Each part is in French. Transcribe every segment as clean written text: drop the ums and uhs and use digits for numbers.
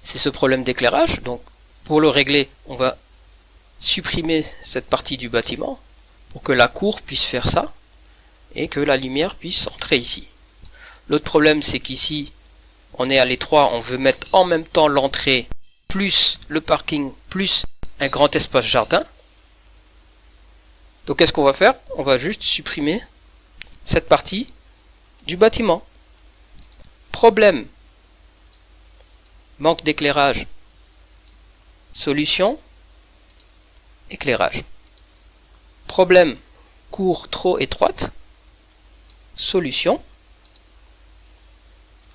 c'est ce problème d'éclairage. Donc pour le régler, on va supprimer cette partie du bâtiment pour que la cour puisse faire ça et que la lumière puisse entrer ici. L'autre problème, c'est qu'ici on est à l'étroit, on veut mettre en même temps l'entrée plus le parking plus un grand espace jardin. Donc qu'est-ce qu'on va faire? On va juste supprimer cette partie du bâtiment. Problème, manque d'éclairage. Solution, éclairage. Problème, cour trop étroite. Solution,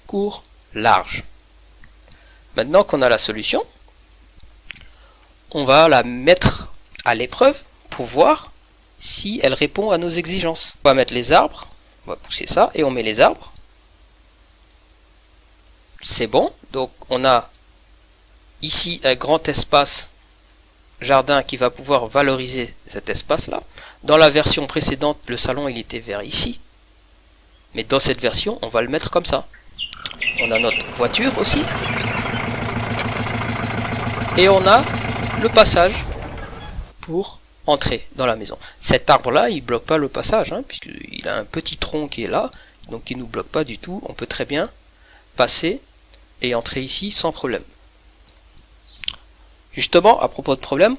cour large. Maintenant qu'on a la solution, on va la mettre à l'épreuve pour voir si elle répond à nos exigences. On va mettre les arbres, on va pousser ça et on met les arbres. C'est bon, donc on a ici un grand espace jardin qui va pouvoir valoriser cet espace-là. Dans la version précédente, le salon il était vers ici. Mais dans cette version, on va le mettre comme ça. On a notre voiture aussi. Et on a le passage pour entrer dans la maison. Cet arbre-là, il ne bloque pas le passage, hein, puisqu'il a un petit tronc qui est là, donc il ne nous bloque pas du tout. On peut très bien passer et entrer ici sans problème. Justement, à propos de problème,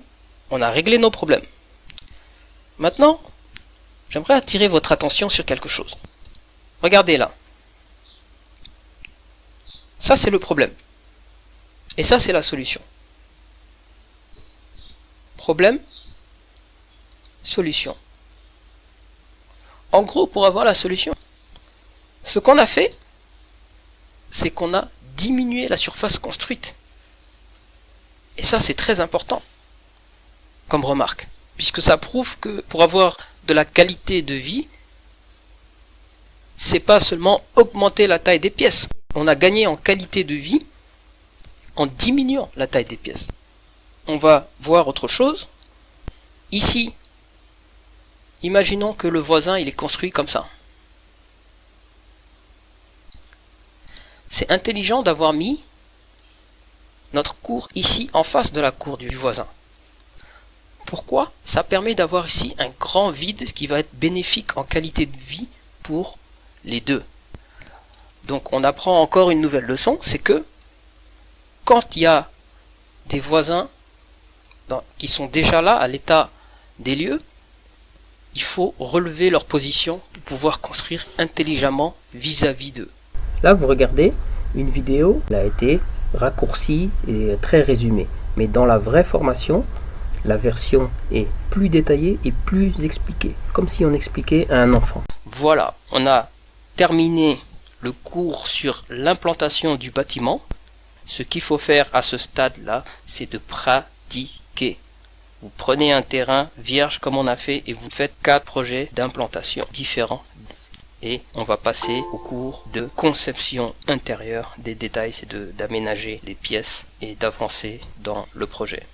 on a réglé nos problèmes. Maintenant, j'aimerais attirer votre attention sur quelque chose. Regardez là. Ça, c'est le problème. Et ça, c'est la solution. Problème, solution. En gros, pour avoir la solution, ce qu'on a fait, c'est qu'on a diminué la surface construite. Et ça, c'est très important comme remarque, puisque ça prouve que pour avoir de la qualité de vie, c'est pas seulement augmenter la taille des pièces. On a gagné en qualité de vie en diminuant la taille des pièces. On va voir autre chose. Ici, imaginons que le voisin il est construit comme ça. C'est intelligent d'avoir mis notre cour ici en face de la cour du voisin. Pourquoi? Ça permet d'avoir ici un grand vide qui va être bénéfique en qualité de vie pour les deux. Donc on apprend encore une nouvelle leçon, c'est que quand il y a des voisins qui sont déjà là à l'état des lieux, il faut relever leur position pour pouvoir construire intelligemment vis-à-vis d'eux. Là vous regardez une vidéo, elle a été raccourcie et très résumée. Mais dans la vraie formation, la version est plus détaillée et plus expliquée, comme si on expliquait à un enfant. Voilà, on a terminé le cours sur l'implantation du bâtiment. Ce qu'il faut faire à ce stade-là, c'est de pratiquer. Vous prenez un terrain vierge comme on a fait et vous faites 4 projets d'implantation différents. Et on va passer au cours de conception intérieure. Des détails, c'est d'aménager les pièces et d'avancer dans le projet.